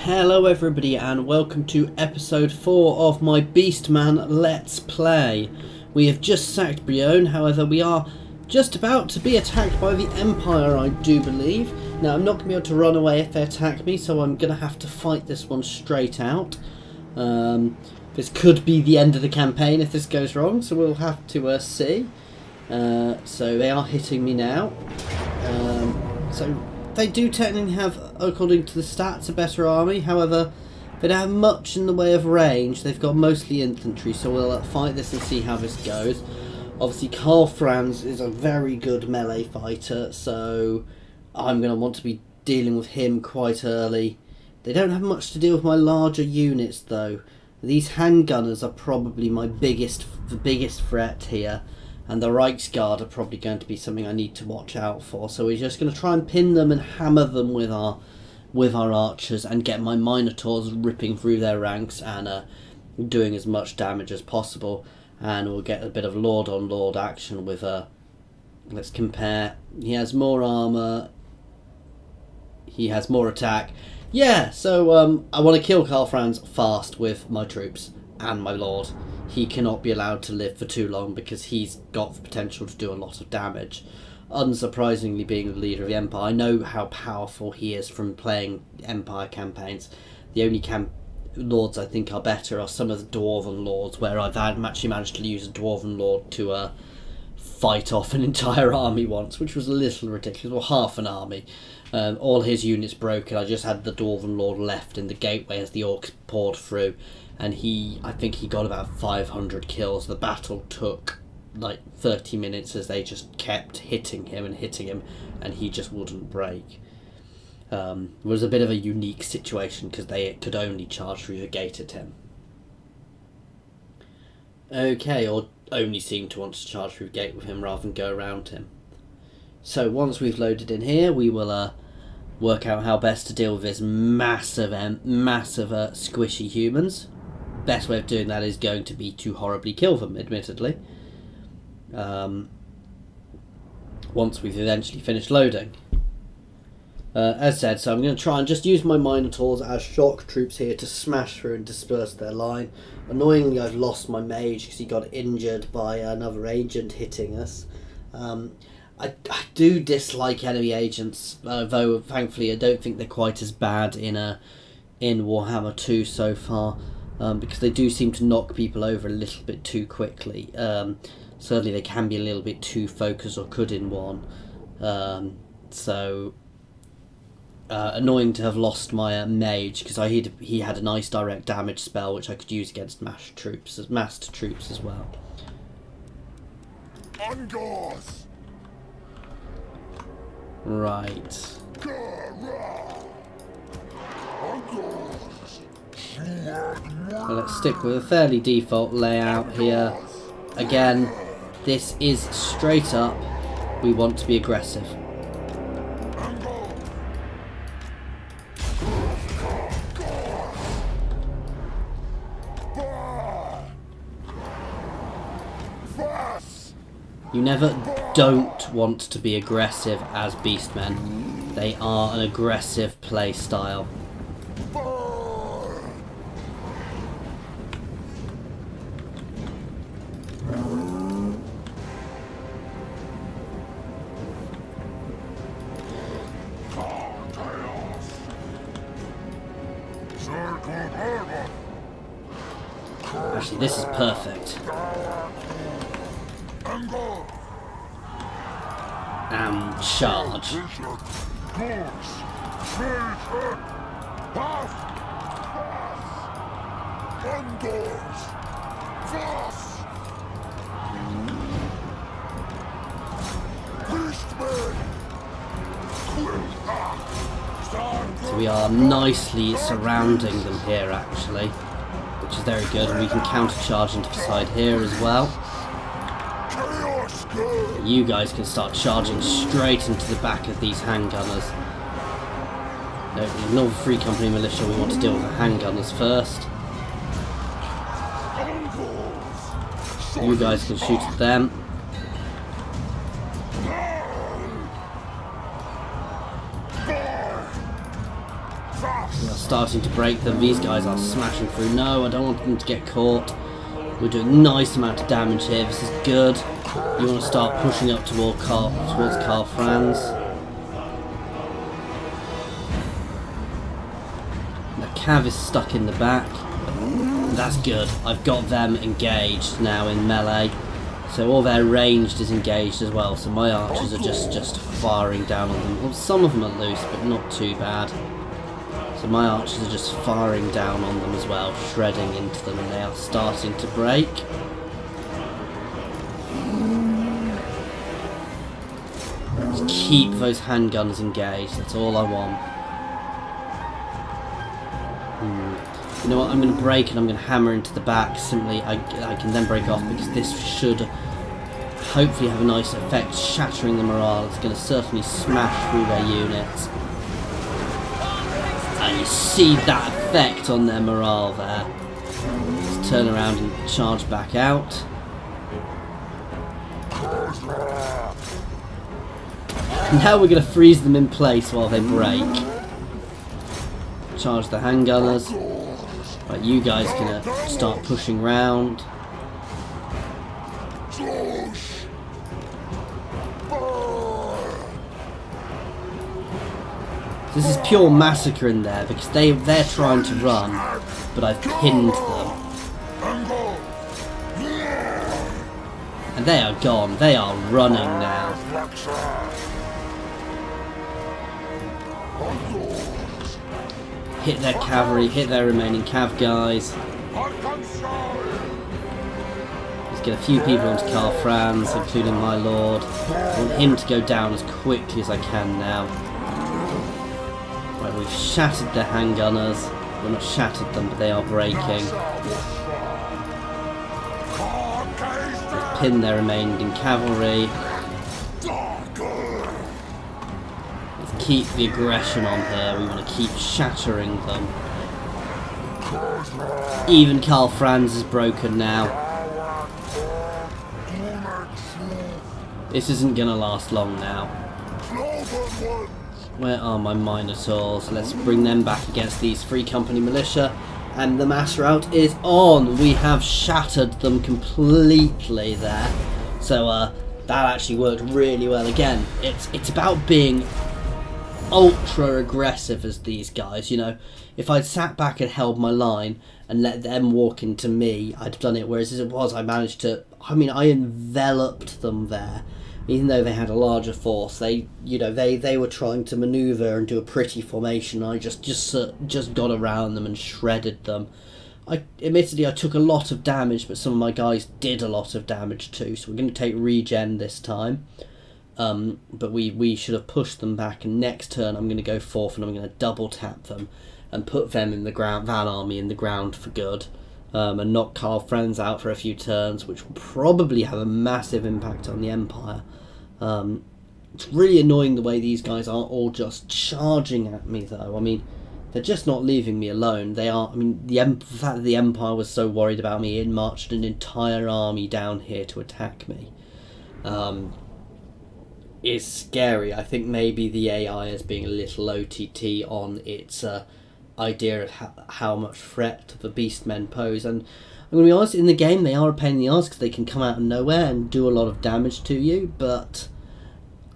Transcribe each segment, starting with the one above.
Hello everybody and welcome to episode 4 of my Beastman Let's Play. We have just sacked Brion, however we are just about to be attacked by the Empire, I do believe. Now I'm not going to be able to run away if they attack me, so I'm going to have to fight this one straight out. This could be the end of the campaign if this goes wrong, so we'll have to see. So they are hitting me now. So they do technically have, according to the stats, a better army. However, they don't have much in the way of range. They've got mostly infantry, so we'll fight this and see how this goes. Obviously, Karl Franz is a very good melee fighter, so I'm going to want to be dealing with him quite early. They don't have much to deal with my larger units, though. These handgunners are probably the biggest threat here. And the Reichsguard are probably going to be something I need to watch out for. So we're just going to try and pin them and hammer them with our archers and get my Minotaurs ripping through their ranks and doing as much damage as possible. And we'll get a bit of Lord on Lord action with let's compare. He has more armor. He has more attack. Yeah, so I want to kill Karl Franz fast with my troops and my Lord. He cannot be allowed to live for too long because he's got the potential to do a lot of damage. Unsurprisingly, being the leader of the Empire, I know how powerful he is from playing Empire campaigns. The only lords I think are better are some of the Dwarven lords, where I've actually managed to use a Dwarven lord to fight off an entire army once, which was a little ridiculous, or half an army. All his units broken. I just had the Dwarven lord left in the gateway as the orcs poured through. And I think he got about 500 kills. The battle took like 30 minutes as they just kept hitting him, and he just wouldn't break. It was a bit of a unique situation because they could only charge through the gate at him. Okay, or only seemed to want to charge through the gate with him rather than go around him. So once we've loaded in here, we will work out how best to deal with this massive squishy humans. Best way of doing that is going to be to horribly kill them, admittedly. Once we've eventually finished loading. As said, so I'm going to try and just use my Minotaurs as shock troops here to smash through and disperse their line. Annoyingly, I've lost my mage because he got injured by another agent hitting us. I do dislike enemy agents, though thankfully I don't think they're quite as bad in Warhammer 2 so far. Because they do seem to knock people over a little bit too quickly. Certainly they can be a little bit too focused, or could in one. Annoying to have lost my mage, because he had a nice direct damage spell which I could use against massed troops as well. Right. Well, let's stick with a fairly default layout here. Again, this is straight up. We want to be aggressive. You never don't want to be aggressive as Beastmen. They are an aggressive play style. Actually, this is perfect. Charge. So we are nicely surrounding them here, actually, which is very good, and we can counter-charge into the side here as well. You guys can start charging straight into the back of these handgunners. No, ignore the Free Company militia, we want to deal with the handgunners first. You guys can shoot at them. We are starting to break them. These guys are smashing through. No, I don't want them to get caught. We're doing a nice amount of damage here. This is good. You want to start pushing up towards Karl Franz. The Cav is stuck in the back. That's good. I've got them engaged now in melee. So all their ranged is engaged as well. So my archers are just firing down on them. Well, some of them are loose, but not too bad. So my archers are just firing down on them as well, shredding into them, and they are starting to break. Just keep those handguns engaged, that's all I want. You know what, I'm going to break and I'm going to hammer into the back. Simply, I can then break off because this should hopefully have a nice effect, shattering the morale. It's going to certainly smash through their units. And you see that effect on their morale there. Let's turn around and charge back out. Now we're going to freeze them in place while they break. Charge the handgunners. Right, you guys can start pushing round. This is pure massacre in there because they're trying to run, but I've pinned them. And they are gone. They are running now. Hit their cavalry, hit their remaining cav guys. Let's get a few people onto Karl Franz, including my lord. I want him to go down as quickly as I can now. Right, we've shattered their handgunners. Well, not shattered them, but they are breaking. Let's pin their remaining cavalry. Keep the aggression on here. We want to keep shattering them. Even Karl Franz is broken now. This isn't going to last long now. Where are my Minotaurs? Let's bring them back against these Free Company militia. And the mass rout is on. We have shattered them completely there. So that actually worked really well. Again, it's about being ultra aggressive as these guys, you know. If I'd sat back and held my line and let them walk into me, I'd have done it. Whereas as it was, I managed to, I enveloped them there. Even though they had a larger force, they were trying to maneuver and do a pretty formation. I just got around them and shredded them. Admittedly, I took a lot of damage, but some of my guys did a lot of damage too. So we're going to take regen this time. But we should have pushed them back, and next turn I'm going to go forth and I'm going to double tap them and put them in the ground, that army in the ground for good, and knock Karl Franz out for a few turns, which will probably have a massive impact on the Empire. It's really annoying the way these guys aren't all just charging at me though. I mean, they're just not leaving me alone. They are. I mean, the fact that the Empire was so worried about me, it marched an entire army down here to attack me. Is scary. I think maybe the AI is being a little OTT on its idea of how much threat the Beastmen pose. And I'm going to be honest, in the game they are a pain in the arse because they can come out of nowhere and do a lot of damage to you. But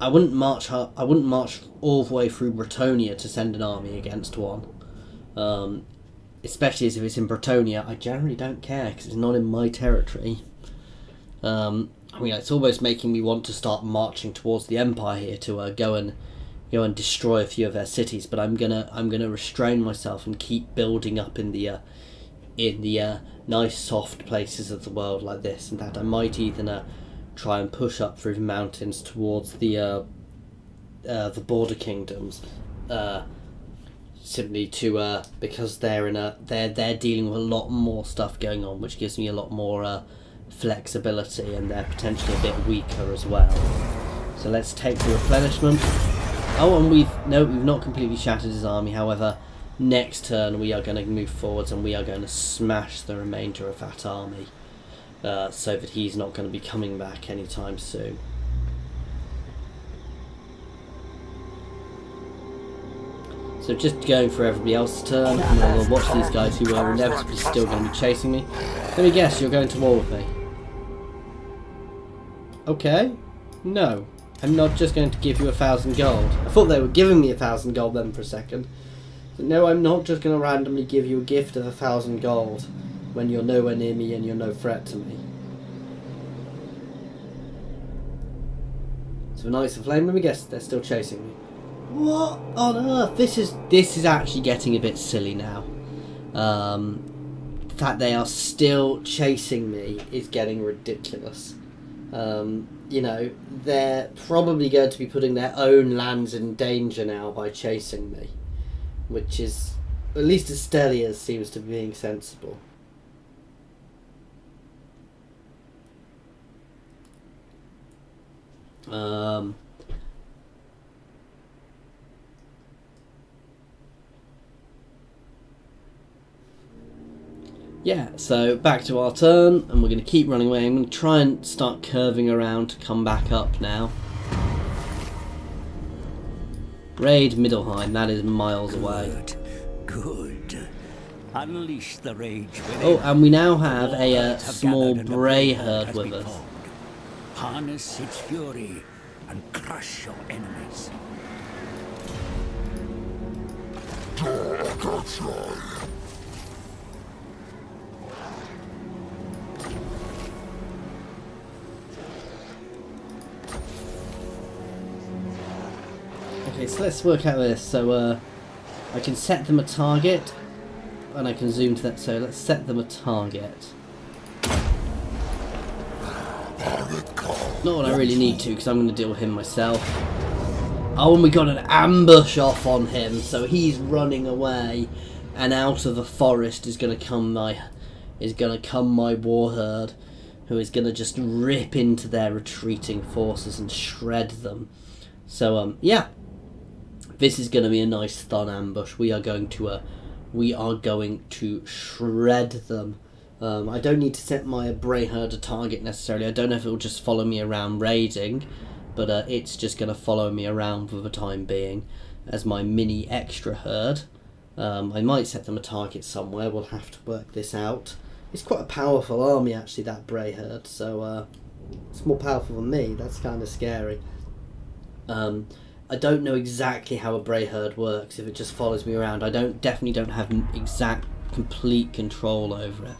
I wouldn't march all the way through Bretonia to send an army against one. Especially as if it's in Bretonia. I generally don't care because it's not in my territory. I mean, it's almost making me want to start marching towards the Empire here to go and destroy a few of their cities. But I'm gonna restrain myself and keep building up in the nice soft places of the world like this and that. I might even try and push up through the mountains towards the border kingdoms, simply to because they're dealing with a lot more stuff going on, which gives me a lot more flexibility, and they're potentially a bit weaker as well. So let's take the replenishment. Oh, and we've not completely shattered his army. However, next turn we are going to move forwards and we are going to smash the remainder of that army, so that he's not going to be coming back anytime soon. So just going for everybody else's turn, and then we'll watch these guys who are inevitably still going to be chasing me. Let me guess, you're going to war with me. Okay. No. I'm not just going to give you 1,000 gold. I thought they were giving me 1,000 gold then for a second. But no, I'm not just going to randomly give you a gift of 1,000 gold when you're nowhere near me and you're no threat to me. So Knights of Flame, let me guess, they're still chasing me. What on earth? This is actually getting a bit silly now. The fact they are still chasing me is getting ridiculous. You know, they're probably going to be putting their own lands in danger now by chasing me, which is, at least Estelia seems to be being sensible. Yeah, so back to our turn, and we're going to keep running away. I'm going to try and start curving around to come back up now. Raid Middelheim, that is miles away. Good. Unleash the rage within. Oh, and we now have a small Bray herd with us. Harness its fury and crush your enemies. Okay, so let's work out this. So I can set them a target, and I can zoom to that. So let's set them a target. Not what I really need to, because I'm going to deal with him myself. Oh, and we got an ambush off on him, so he's running away, and out of the forest is going to come my war herd, who is going to just rip into their retreating forces and shred them. So yeah. This is going to be a nice stun ambush. We are going to shred them. I don't need to set my Bray herd a target necessarily. I don't know if it will just follow me around raiding, but it's just going to follow me around for the time being as my mini extra herd. I might set them a target somewhere. We'll have to work this out. It's quite a powerful army actually, that Bray herd. So it's more powerful than me. That's kind of scary. I don't know exactly how a Bray herd works, if it just follows me around. I definitely don't have complete control over it.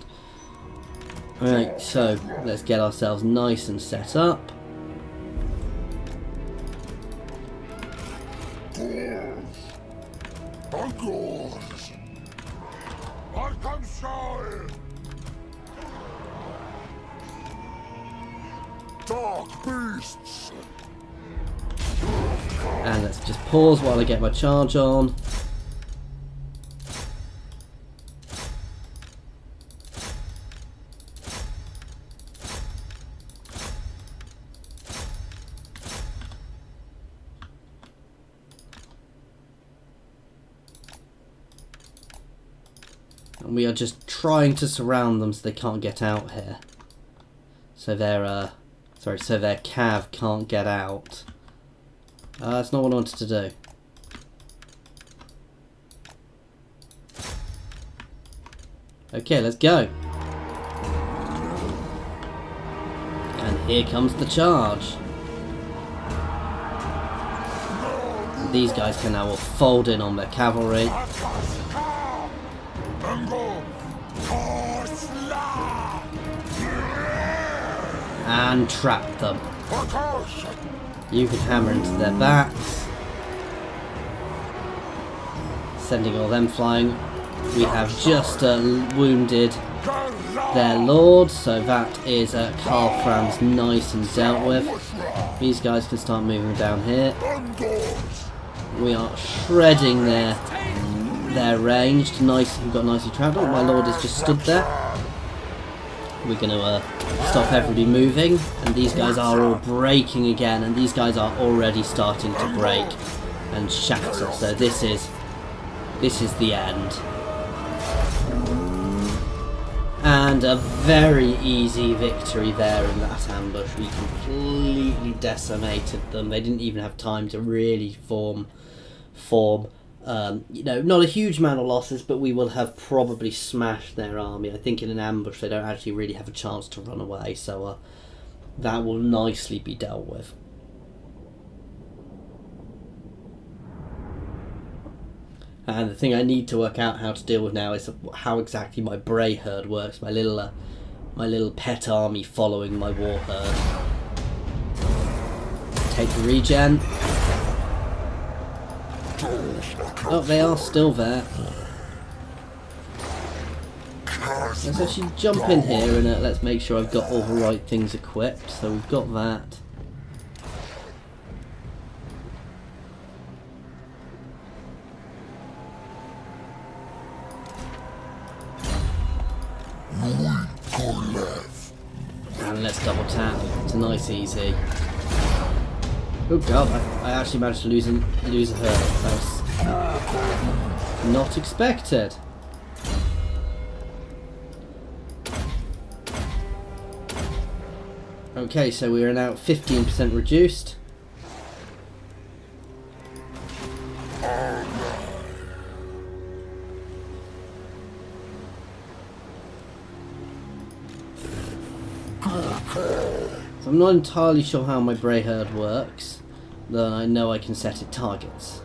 Alright, so let's get ourselves nice and set up. Dark beasts. And let's just pause while I get my charge on. And we are just trying to surround them so they can't get out here. So their so their cav can't get out. That's not what I wanted to do. Okay, let's go. And here comes the charge. These guys can now all fold in on their cavalry. And trap them. You can hammer into their backs, sending all them flying. We have just wounded their lord, so that is Karl Franz nice and dealt with. These guys can start moving down here. We are shredding their ranged. Nice, we've got nicely trapped. Oh, my lord has just stood there. We're going to stop everybody moving, and these guys are all breaking again, and these guys are already starting to break and shatter, so this is the end. And a very easy victory there in that ambush. We completely decimated them. They didn't even have time to really form You know, not a huge amount of losses, but we will have probably smashed their army. I think in an ambush they don't actually really have a chance to run away, so that will nicely be dealt with. And the thing I need to work out how to deal with now is how exactly my Bray herd works. My little pet army following my war herd. Take the regen. Oh, they are still there. Let's actually jump in here and let's make sure I've got all the right things equipped. So we've got that. And let's double tap. It's a nice easy. Oh god, I actually managed to lose a herd. That was not expected. Okay, so we are now 15% reduced. So I'm not entirely sure how my Bray herd works, though I know I can set it targets.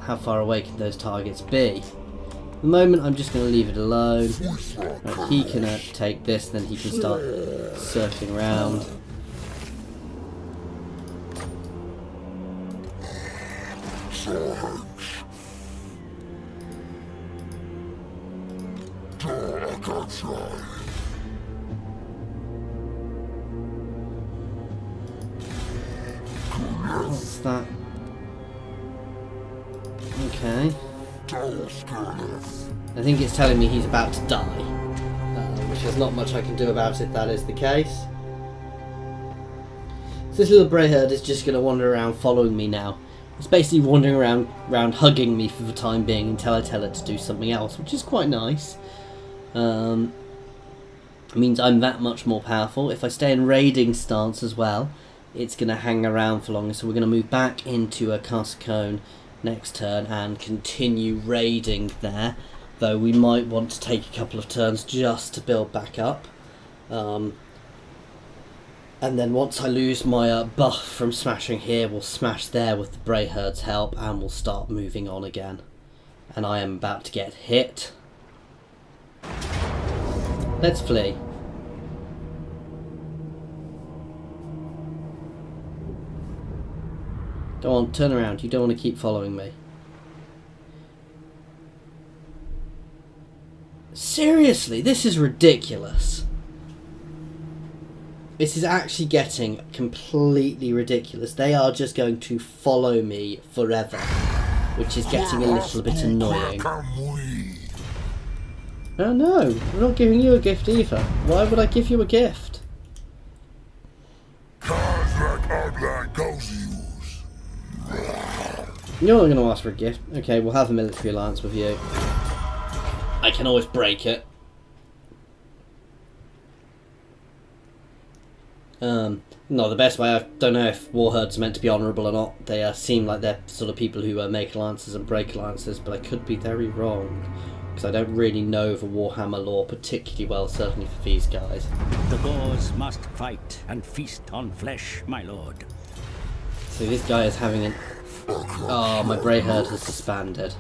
How far away can those targets be? At the moment I'm just going to leave it alone. Right, he can take this, then he can start circling around. What's that? Okay. I think it's telling me he's about to die, which there's not much I can do about it if that is the case. So this little Bray herd is just going to wander around following me now. It's basically wandering around hugging me for the time being until I tell it to do something else, which is quite nice. It means I'm that much more powerful. If I stay in raiding stance as well, it's going to hang around for longer. So we're going to move back into a Khazrak next turn and continue raiding there. Though we might want to take a couple of turns just to build back up. And then once I lose my buff from smashing here, we'll smash there with the Bray herd's help and we'll start moving on again. And I am about to get hit. Let's flee. Go on, turn around. You don't want to keep following me. Seriously, this is ridiculous. This is actually getting completely ridiculous. They are just going to follow me forever, which is getting a little bit annoying. Oh no, I'm not giving you a gift either. Why would I give you a gift? You're not going to ask for a gift. Okay, we'll have a military alliance with you. I can always break it. Not the best way. I don't know if warherds are meant to be honourable or not. They seem like they're sort of people who make alliances and break alliances, but I could be very wrong. Because I don't really know the Warhammer lore particularly well, certainly for these guys. The boars must fight and feast on flesh, my lord. So this guy is having an... Oh, my Bray herd has disbanded.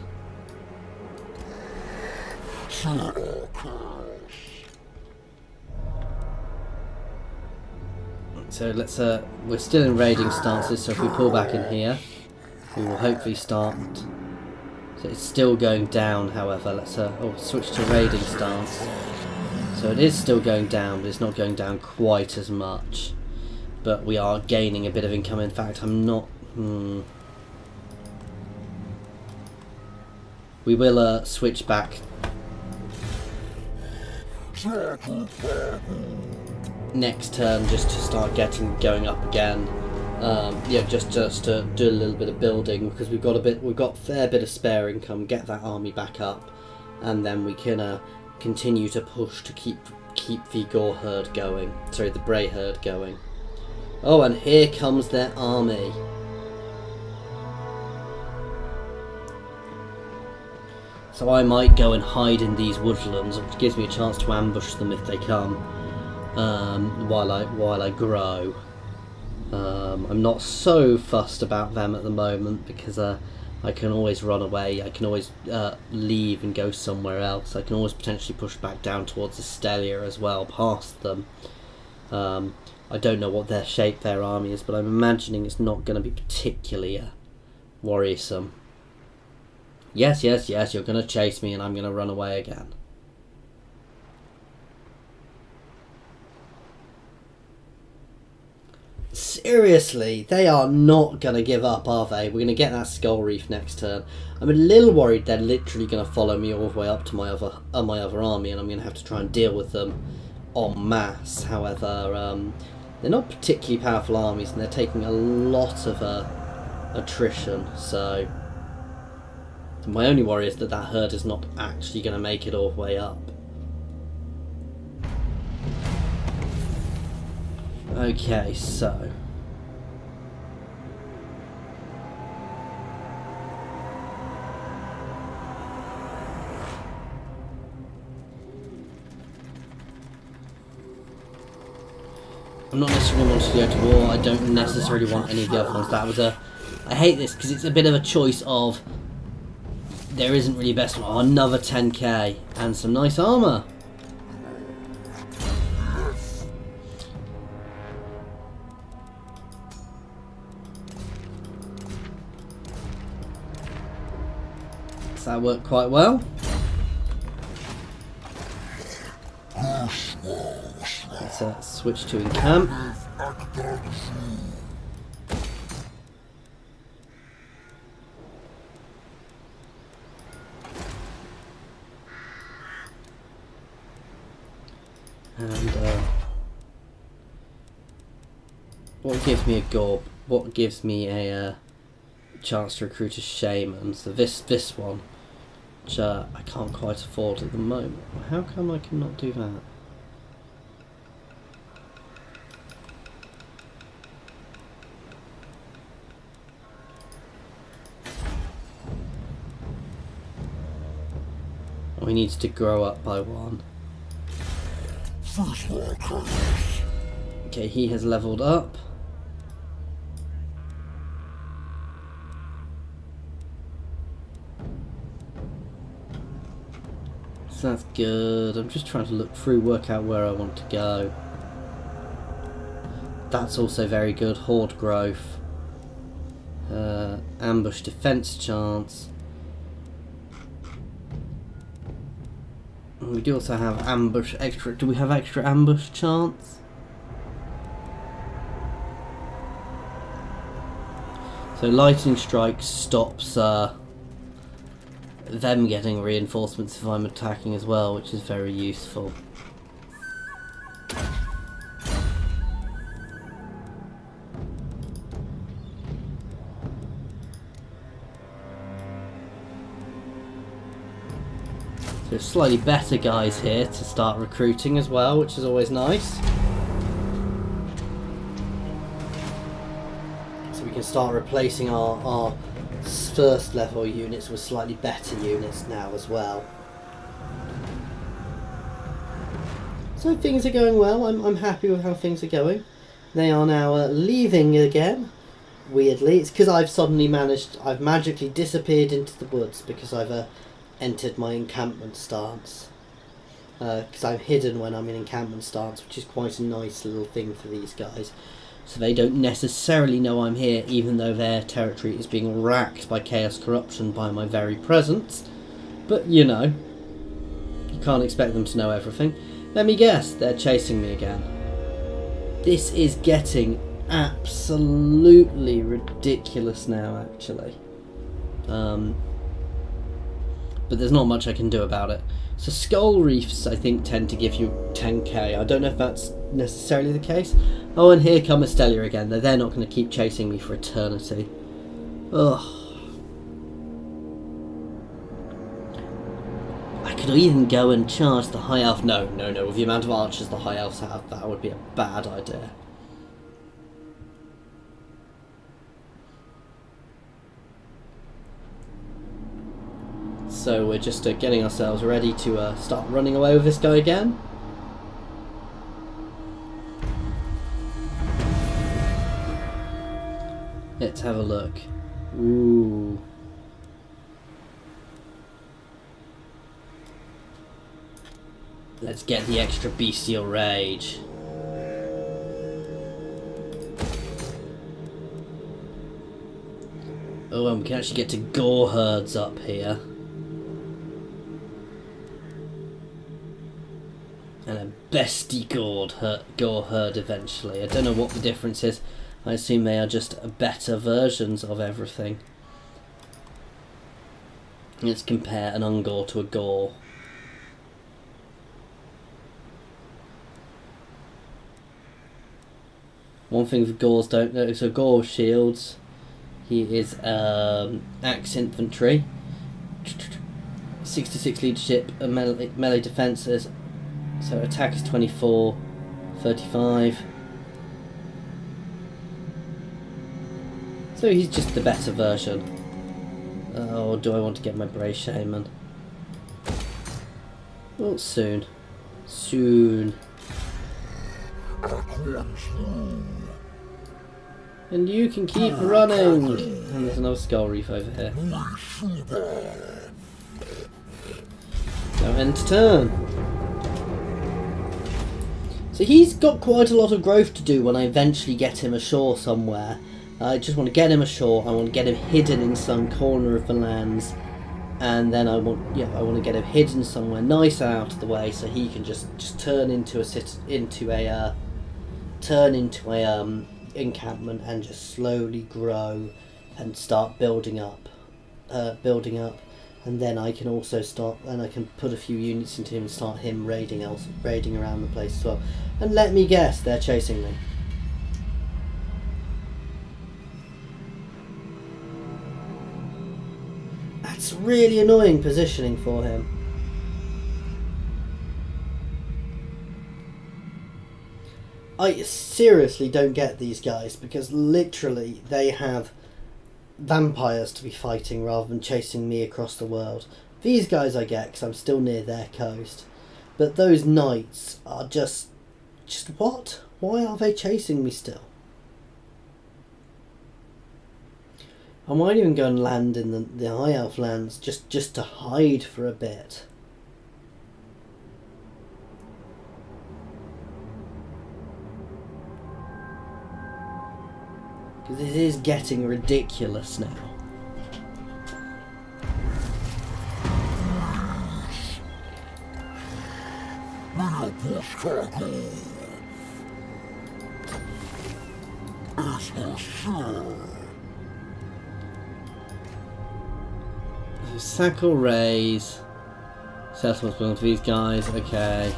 So let's we're still in raiding stances, so if we pull back in here, we will hopefully start. So it's still going down, however. Let's switch to raiding stance. So it is still going down, but it's not going down quite as much. But we are gaining a bit of income. In fact, I'm not. We will switch back next turn just to start going up again. Yeah, just to do a little bit of building, because we've got a fair bit of spare income. Get that army back up, and then we can continue to push to keep the Gore herd going. Sorry, the Bray herd going. Oh, and here comes their army. So I might go and hide in these woodlands, which gives me a chance to ambush them if they come while I grow. I'm not so fussed about them at the moment because I can always run away. I can always leave and go somewhere else. I can always potentially push back down towards Estelia as well, past them. I don't know what their shape their army is, but I'm imagining it's not going to be particularly worrisome. Yes, you're going to chase me and I'm going to run away again. Seriously, they are not going to give up, are they? We're going to get that Skull Reef next turn. I'm a little worried they're literally going to follow me all the way up to my other army, and I'm going to have to try and deal with them en masse. However, they're not particularly powerful armies, and they're taking a lot of attrition, so my only worry is that herd is not actually going to make it all the way up. Okay, so I'm not necessarily wanting to go to war. I don't necessarily want any of the other ones. I hate this because it's a bit of a choice of there isn't really best one. Oh, another 10k and some nice armor. That worked quite well. Let's switch to encamp. And what gives me a gob? What gives me a chance to recruit a shaman? So this one, which I can't quite afford at the moment. How come I cannot do that? Oh, he needs to grow up by 1. Okay, he has leveled up. So that's good. I'm just trying to look through, work out where I want to go. That's also very good. Horde growth. Ambush defense chance. We do also have ambush extra. Do we have extra ambush chance? So lightning strike stops them getting reinforcements if I'm attacking as well, which is very useful. So slightly better guys here to start recruiting as well, which is always nice. So we can start replacing our first level units with slightly better units now as well. So things are going well. I'm happy with how things are going. They are now leaving again. Weirdly, it's because I've magically disappeared into the woods because I've entered my encampment stance. Because I'm hidden when I'm in encampment stance, which is quite a nice little thing for these guys. So they don't necessarily know I'm here, even though their territory is being racked by chaos corruption by my very presence. But, you know, you can't expect them to know everything. Let me guess, they're chasing me again. This is getting absolutely ridiculous now, actually. But there's not much I can do about it. So skull reefs, I think, tend to give you 10k. I don't know if that's necessarily the case. Oh, and here come Estelia again. They're not going to keep chasing me for eternity. Ugh. I could even go and charge the high elf. No. With the amount of archers the high elves have, that would be a bad idea. So we're just getting ourselves ready to start running away with this guy again. Let's have a look. Ooh. Let's get the extra bestial rage. Oh, and we can actually get to gore herds up here. And a bestie gore herd eventually. I don't know what the difference is. I assume they are just better versions of everything. Let's compare an ungore to a gore. One thing the gores don't know, so gore shields. He is axe infantry, 66 leadership, and melee defences. So attack is 24, 35. So he's just the better version. Oh, do I want to get my Brave Shaman? Well, soon. Soon. And you can keep running! And there's another skull reef over here. Now end to turn. So he's got quite a lot of growth to do when I eventually get him ashore somewhere. I just want to get him ashore, I want to get him hidden in some corner of the lands, and then I want to get him hidden somewhere nice out of the way so he can just turn into a encampment and just slowly grow and start building up, and then I can also I can put a few units into him and start him raiding around the place as well. And let me guess, they're chasing me. That's really annoying positioning for him. I seriously don't get these guys, because literally they have vampires to be fighting rather than chasing me across the world. These guys I get because I'm still near their coast, but those knights are just what? Why are they chasing me still? I might even go and land in the High Elf lands just to hide for a bit. Because it is getting ridiculous now. Sack or raise. Settlements belong to these guys. Okay.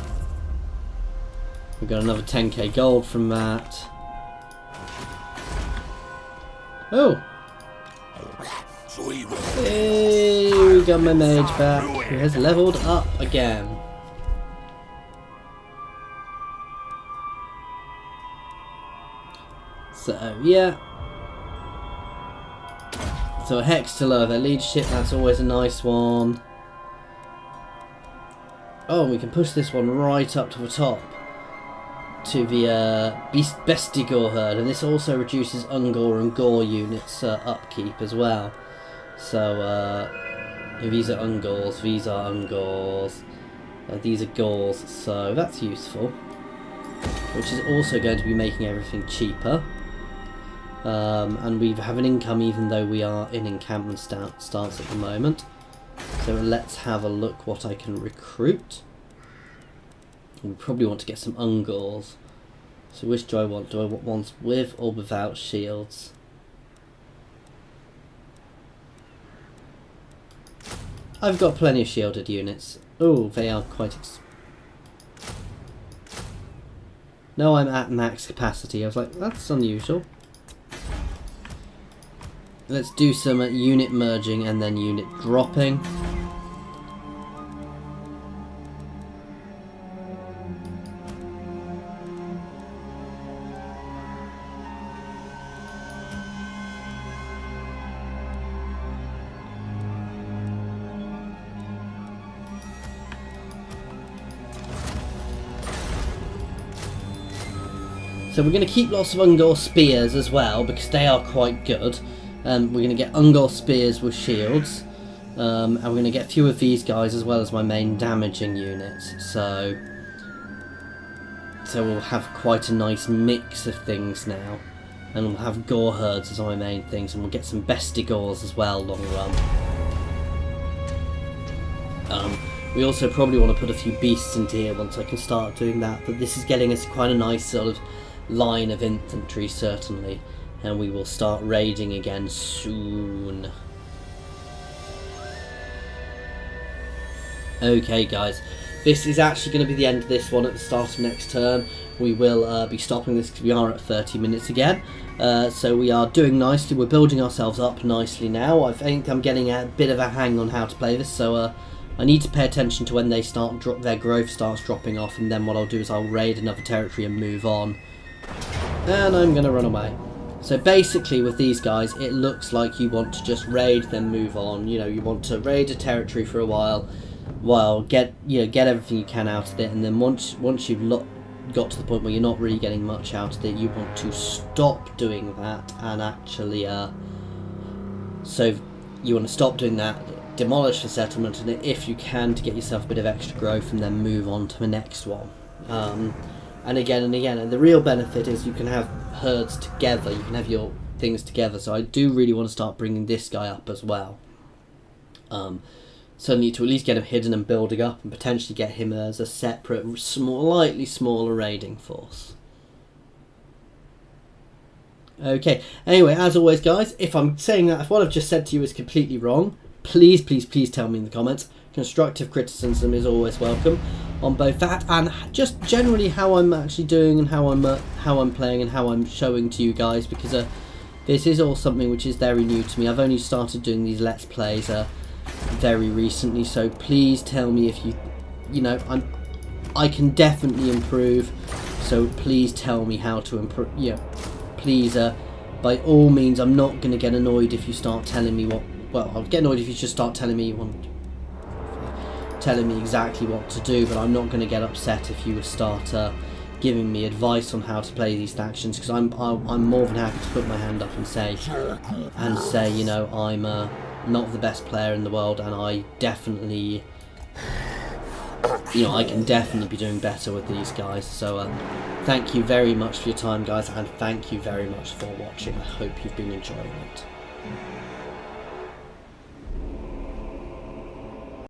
We got another 10k gold from that. Oh! Hey, we got my mage back, who has leveled up again. So, yeah. So a hex to lower their leadership, that's always a nice one. Oh, we can push this one right up to the top. To the Bestie Gore herd, and this also reduces Ungore and Gore units upkeep as well. So these are Ungores, these are Ungores, these are Gores, so that's useful. Which is also going to be making everything cheaper. And we have an income even though we are in encampment stance at the moment. So let's have a look what I can recruit. We probably want to get some Ungores. So which do I want? Do I want ones with or without shields? I've got plenty of shielded units. Oh, they are quite No, I'm at max capacity. I was like, that's unusual. Let's do some unit merging and then unit dropping. So we're going to keep lots of Ungor spears as well, because they are quite good. We're going to get Ungor spears with shields. And we're going to get a few of these guys as well as my main damaging units. So we'll have quite a nice mix of things now. And we'll have Gore herds as my main things, and we'll get some Bestigors as well long run. We also probably want to put a few beasts into here once I can start doing that, but this is getting us quite a nice sort of line of infantry certainly, and we will start raiding again soon. Okay guys, this is actually going to be the end of this one at the start of next turn. We will be stopping this because we are at 30 minutes again. So we are doing nicely, we're building ourselves up nicely now. I think I'm getting a bit of a hang on how to play this, so I need to pay attention to when they start their growth starts dropping off, and then what I'll do is I'll raid another territory and move on. And I'm going to run away. So basically with these guys, it looks like you want to just raid then move on. You know, you want to raid a territory for a while, get everything you can out of it, and then once you've got to the point where you're not really getting much out of it, you want to stop doing that and actually so you want to stop doing that, demolish the settlement, and if you can, to get yourself a bit of extra growth and then move on to the next one. And again and again, and the real benefit is you can have herds together, you can have your things together. So I do really want to start bringing this guy up as well. So I need to at least get him hidden and building up, and potentially get him as a separate, slightly smaller raiding force. Okay, anyway, as always guys, if I'm saying that, if what I've just said to you is completely wrong, please tell me in the comments. Constructive criticism is always welcome on both that and just generally how I'm actually doing and how I'm playing and how I'm showing to you guys, because this is all something which is very new to me. I've only started doing these Let's Plays very recently, so please tell me if you know, I can definitely improve, so please tell me how to improve. Yeah, please, by all means, I'm not going to get annoyed if you start telling me what, well, I'll get annoyed if you just start telling me exactly what to do, but I'm not going to get upset if you would start giving me advice on how to play these factions, because I'm more than happy to put my hand up and say, you know, I'm not the best player in the world, and I definitely, you know, I can definitely be doing better with these guys. So thank you very much for your time guys, and thank you very much for watching. I hope you've been enjoying it.